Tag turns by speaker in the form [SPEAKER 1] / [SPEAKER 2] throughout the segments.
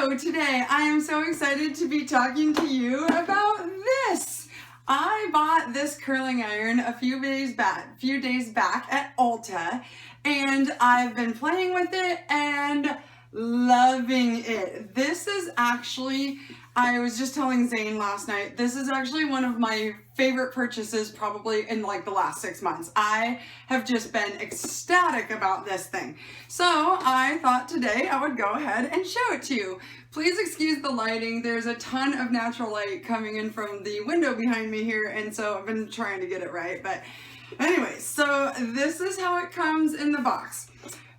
[SPEAKER 1] So today I am so excited to be talking to you about this. I bought this curling iron a few days back at Ulta, and I've been playing with it and loving it. This is actually, I was just telling Zane last night, this is actually one of my favorite purchases probably in like the last 6 months. I have just been ecstatic about this thing. So I thought today I would go ahead and show it to you. Please excuse the lighting. There's a ton of natural light coming in from the window behind me here, and so I've been trying to get it right. But anyway, so this is how it comes in the box.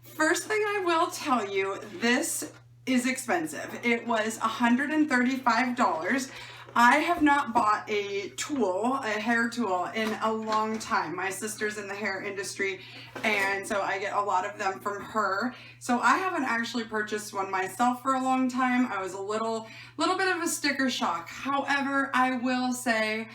[SPEAKER 1] First thing I will tell you, this is expensive. It was $135. I have not bought a tool, a hair tool, in a long time. My sister's in the hair industry, and so I get a lot of them from her. So I haven't actually purchased one myself for a long time. I was a little bit of a sticker shock. However, I will say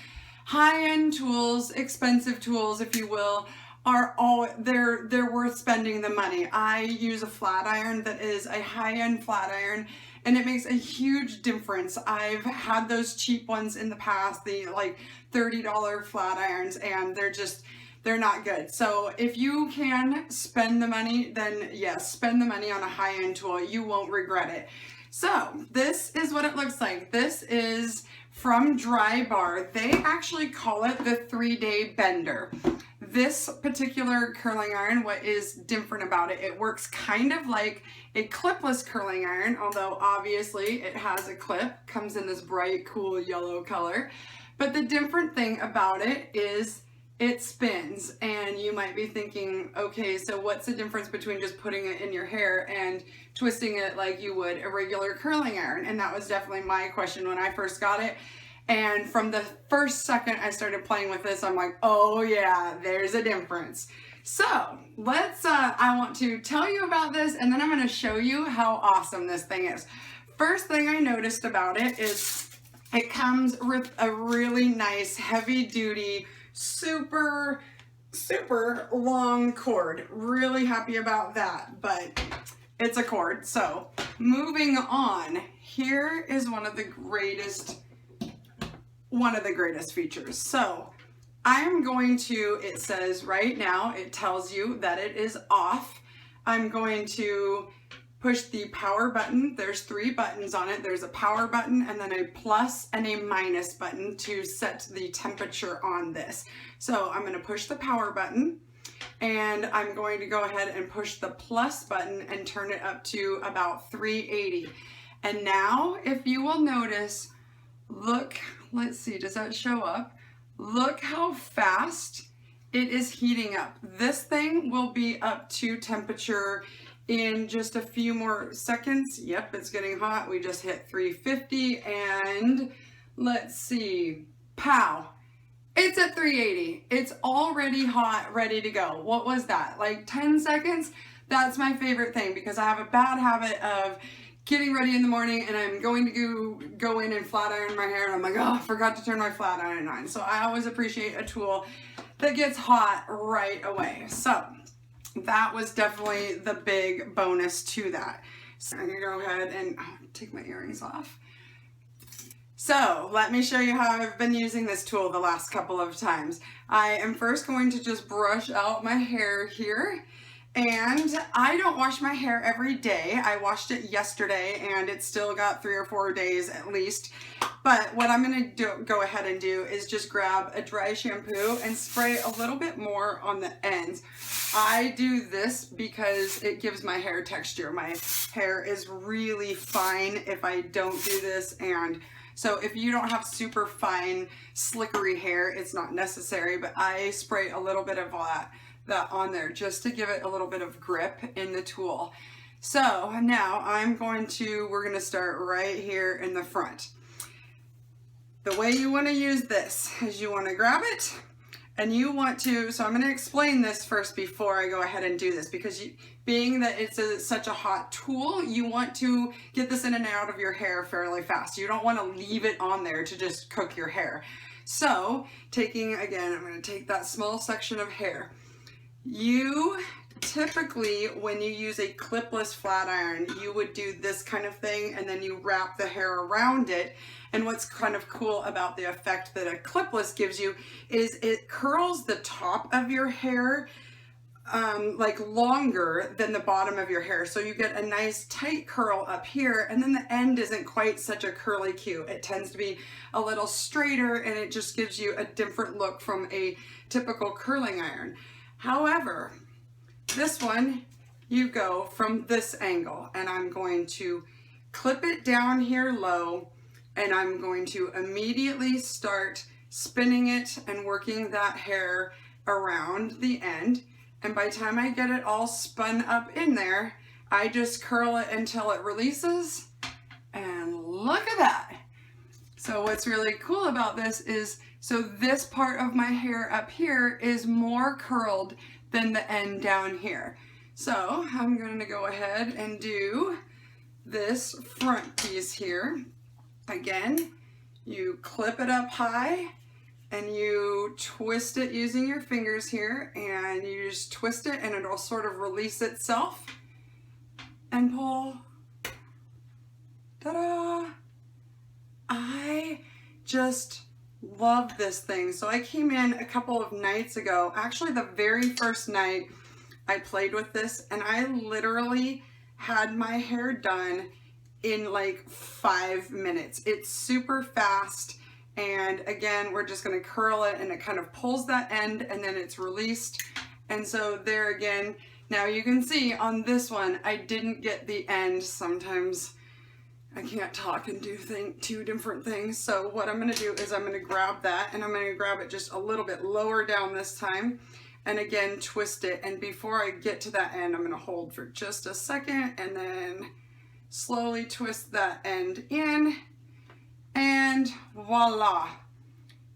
[SPEAKER 1] high-end tools, expensive tools, if you will, are all, they're worth spending the money. I use a flat iron that is a high-end flat iron, and it makes a huge difference. I've had those cheap ones in the past, the like $30 flat irons, and they're not good. So if you can spend the money, then yes, spend the money on a high-end tool. You won't regret it. So this is what it looks like. This is from DryBar. They actually call it the 3-day bender. This particular curling iron, what is different about it, it works kind of like a clipless curling iron, although obviously it has a clip, comes in this bright, cool yellow color. But the different thing about it is it spins, and you might be thinking, okay, so what's the difference between just putting it in your hair and twisting it like you would a regular curling iron? And that was definitely my question when I first got it. And from the first second I started playing with this, I'm like, oh yeah, there's a difference. So let's, I want to tell you about this, and then I'm going to show you how awesome this thing is. First thing I noticed about it is it comes with a really nice heavy duty, super long cord. Really happy about that, but it's a cord. So moving on, here is one of the greatest features. So I'm going to, it says right now, it tells you that it is off. I'm going to push the power button. There's 3 buttons on it. There's a power button and then a plus and a minus button to set the temperature on this. So I'm going to push the power button, and I'm going to go ahead and push the plus button and turn it up to about 380. And now, if you will notice, look, let's see, does that show up? Look how fast it is heating up. This thing will be up to temperature in just a few more seconds. Yep, it's getting hot. We just hit 350, and let's see, pow. It's at 380. It's already hot, ready to go. What was that? Like 10 seconds? That's my favorite thing, because I have a bad habit of getting ready in the morning and I'm going to go in and flat iron my hair, and I'm like, oh, I forgot to turn my flat iron on. So I always appreciate a tool that gets hot right away. So that was definitely the big bonus to that. So I'm gonna go ahead and take my earrings off. So let me show you how I've been using this tool the last couple of times. I am first going to just brush out my hair here. And I don't wash my hair every day. I washed it yesterday, and it's still got 3 or 4 days at least. But what I'm going to go ahead and do is just grab a dry shampoo and spray a little bit more on the ends. I do this because it gives my hair texture. My hair is really fine if I don't do this, and so if you don't have super fine, slickery hair, it's not necessary, but I spray a little bit of that on there just to give it a little bit of grip in the tool. So now we're going to start right here in the front. The way you want to use this is you want to grab it, and you want to, so I'm going to explain this first before I go ahead and do this, because being that it's such a hot tool, you want to get this in and out of your hair fairly fast. You don't want to leave it on there to just cook your hair. So I'm going to take that small section of hair. You typically when you use a clipless flat iron, you would do this kind of thing and then you wrap the hair around it. And what's kind of cool about the effect that a clipless gives you is it curls the top of your hair like longer than the bottom of your hair. So you get a nice tight curl up here, and then the end isn't quite such a curly Q. It tends to be a little straighter, and it just gives you a different look from a typical curling iron. However, this one, you go from this angle, and I'm going to clip it down here low, and I'm going to immediately start spinning it and working that hair around the end. And by the time I get it all spun up in there, I just curl it until it releases, and look at that. So what's really cool about this is, so this part of my hair up here is more curled than the end down here. So I'm going to go ahead and do this front piece here. Again, you clip it up high, and you twist it using your fingers here, and you just twist it and it'll sort of release itself and pull. Ta-da! I just love this thing. So I came in a couple of nights ago, actually the very first night I played with this, and I literally had my hair done in like 5 minutes. It's super fast. And again, we're just going to curl it, and it kind of pulls that end, and then it's released. And so there again, now you can see on this one, I didn't get the end. Sometimes I can't talk and do two different things. So what I'm going to do is I'm going to grab that, and I'm going to grab it just a little bit lower down this time. And again, twist it. And before I get to that end, I'm going to hold for just a second, and then slowly twist that end in. And voila,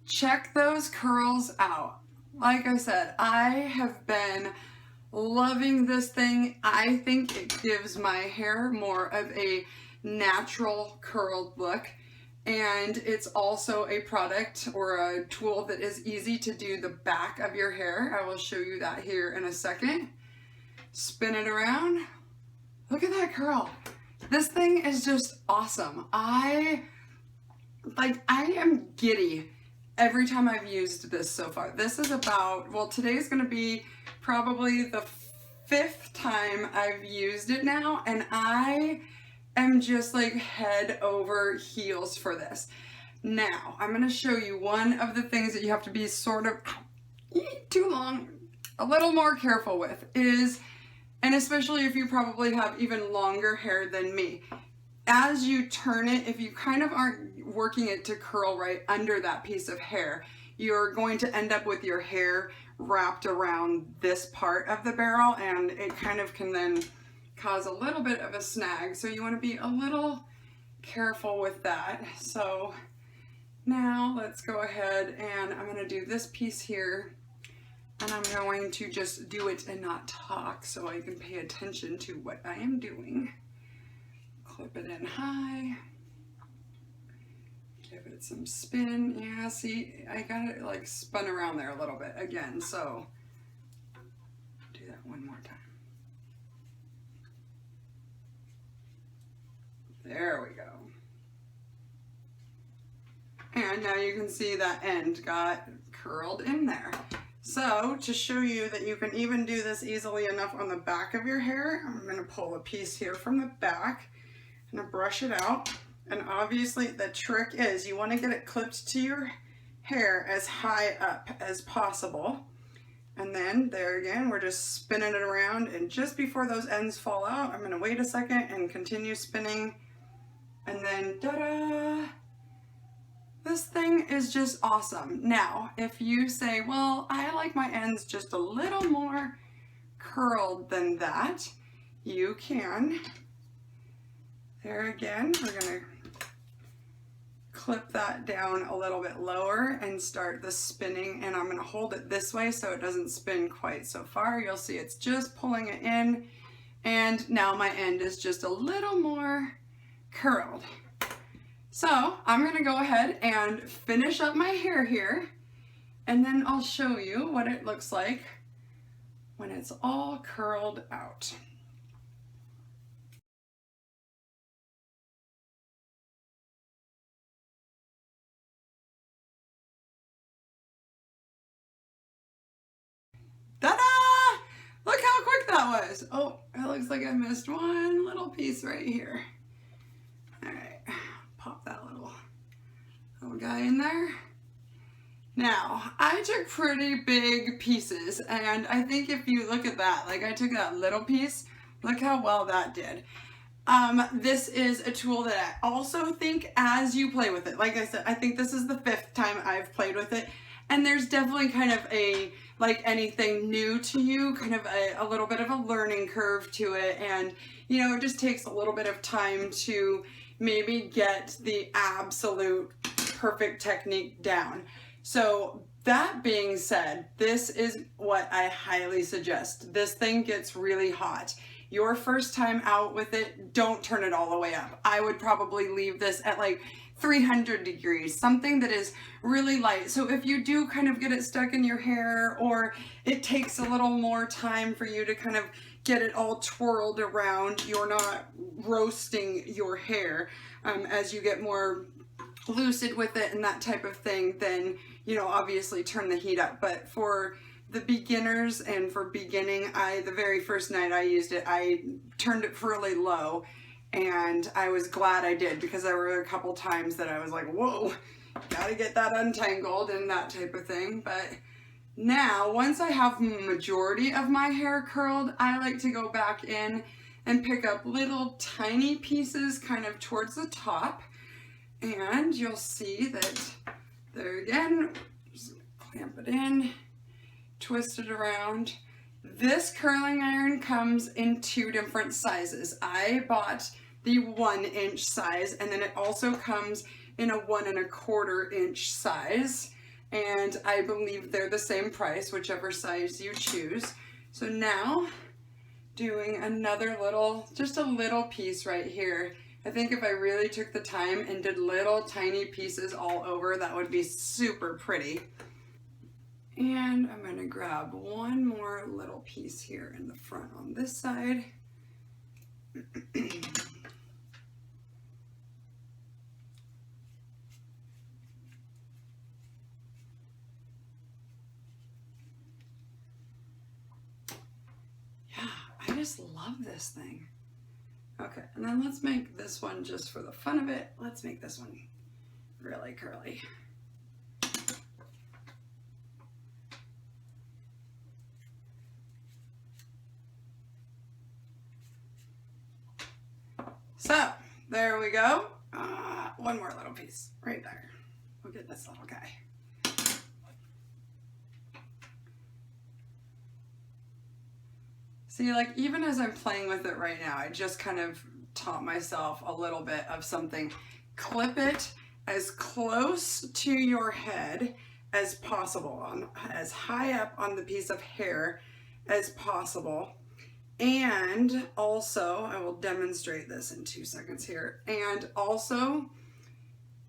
[SPEAKER 1] check those curls out. Like I said, I have been loving this thing. I think it gives my hair more of a natural curled look, and it's also a product or a tool that is easy to do the back of your hair. I will show you that here in a second. Spin it around. Look at that curl. This thing is just awesome. I am giddy every time I've used this so far. This is about, well, today's going to be probably the 5th time I've used it now, and I am just like head over heels for this. Now, I'm going to show you one of the things that you have to be sort of a little more careful with is, and especially if you probably have even longer hair than me, as you turn it, if you kind of aren't working it to curl right under that piece of hair, you're going to end up with your hair wrapped around this part of the barrel, and it kind of can then cause a little bit of a snag. So you want to be a little careful with that. So now let's go ahead, and I'm going to do this piece here, and I'm going to just do it and not talk so I can pay attention to what I am doing. Clip it in high, give it some spin. Yeah, see, I got it like spun around there a little bit again, so do that one more time. There we go. And now you can see that end got curled in there. So to show you that you can even do this easily enough on the back of your hair, I'm going to pull a piece here from the back. I'm going to brush it out, and obviously the trick is you want to get it clipped to your hair as high up as possible, and then there again we're just spinning it around, and just before those ends fall out, I'm going to wait a second and continue spinning, and then ta-da! This thing is just awesome. Now if you say, well, I like my ends just a little more curled than that, you can. There again, we're going to clip that down a little bit lower and start the spinning, and I'm going to hold it this way so it doesn't spin quite so far. You'll see it's just pulling it in, and now my end is just a little more curled. So I'm going to go ahead and finish up my hair here, and then I'll show you what it looks like when it's all curled out. Ta-da! Look how quick that was. Oh, it looks like I missed one little piece right here. All right, pop that little guy in there. Now, I took pretty big pieces, and I think if you look at that, like I took that little piece, look how well that did. This is a tool that I also think as you play with it, like I said, I think this is the 5th time I've played with it, and there's definitely kind of a, like anything new to you, kind of a little bit of a learning curve to it, and you know, it just takes a little bit of time to maybe get the absolute perfect technique down. So that being said, this is what I highly suggest. This thing gets really hot. Your first time out with it, don't turn it all the way up. I would probably leave this at like 300 degrees, something that is really light. So if you do kind of get it stuck in your hair, or it takes a little more time for you to kind of get it all twirled around, you're not roasting your hair as you get more lucid with it and that type of thing, then, you know, obviously turn the heat up. But for the beginners and for beginning, the very first night I used it, I turned it fairly low, and I was glad I did, because there were a couple times that I was like, whoa, gotta get that untangled and that type of thing. But now, once I have majority of my hair curled, I like to go back in and pick up little tiny pieces kind of towards the top, and you'll see that there again, just clamp it in, twist it around. This curling iron comes in 2 different sizes. I bought the 1-inch size, and then it also comes in a 1 1/4 inch size, and I believe they're the same price, whichever size you choose. So now, doing another little, just a little piece right here. I think if I really took the time and did little tiny pieces all over, that would be super pretty. And I'm gonna grab one more little piece here in the front on this side. Yeah, I just love this thing. Okay, and then let's make this one, just for the fun of it, let's make this one really curly. So, there we go. One more little piece right there. We'll get this little guy. See, like, even as I'm playing with it right now, I just kind of taught myself a little bit of something. Clip it as close to your head as possible, as high up on the piece of hair as possible. And also, I will demonstrate this in 2 seconds here, and also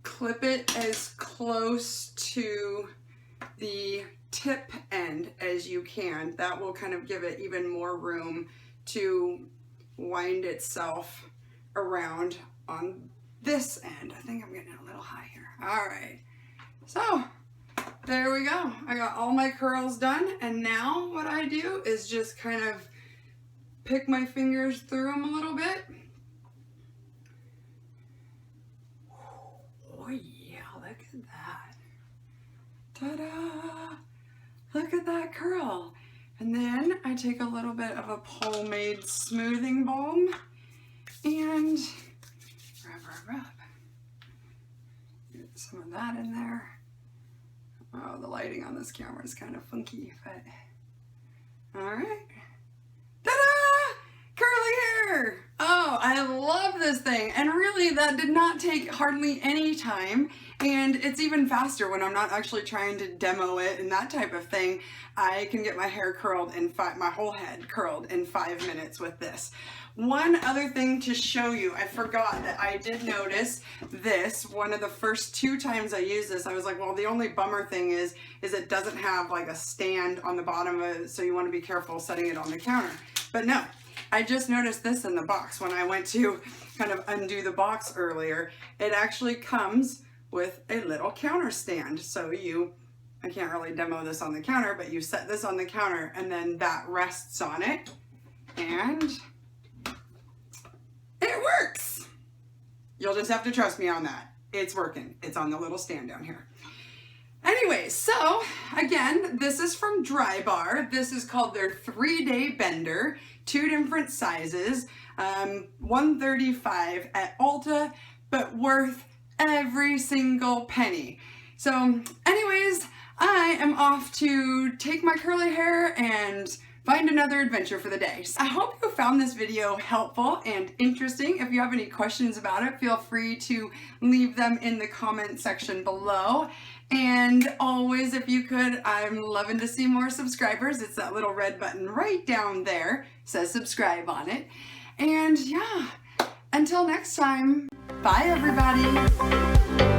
[SPEAKER 1] clip it as close to the tip end as you can. That will kind of give it even more room to wind itself around on this end. I think I'm getting a little high here. All right, so there we go. I got all my curls done, and now what I do is just kind of pick my fingers through them a little bit. Oh yeah, look at that. Ta-da! Look at that curl. And then I take a little bit of a pomade smoothing balm and rub. Get some of that in there. Oh, the lighting on this camera is kind of funky, but all right. Ta-da! Curly hair! Oh, I love this thing. And really, that did not take hardly any time. And it's even faster when I'm not actually trying to demo it and that type of thing. I can get my hair curled in my whole head curled in 5 minutes with this. One other thing to show you, I forgot that I did notice this. One of the first 2 times I used this, I was like, well, the only bummer thing is it doesn't have like a stand on the bottom of it, so you want to be careful setting it on the counter. But no, I just noticed this in the box when I went to kind of undo the box earlier. It actually comes with a little counter stand. So I can't really demo this on the counter, but you set this on the counter and then that rests on it and it works. You'll just have to trust me on that. It's working. It's on the little stand down here. Anyway, so again, this is from DryBar. This is called their 3-day bender, 2 different sizes, $135 at Ulta, but worth every single penny. So anyways, I am off to take my curly hair and find another adventure for the day. I hope you found this video helpful and interesting. If you have any questions about it, feel free to leave them in the comment section below. And always, if you could, I'm loving to see more subscribers. It's that little red button right down there. It says subscribe on it. And yeah, until next time, bye everybody.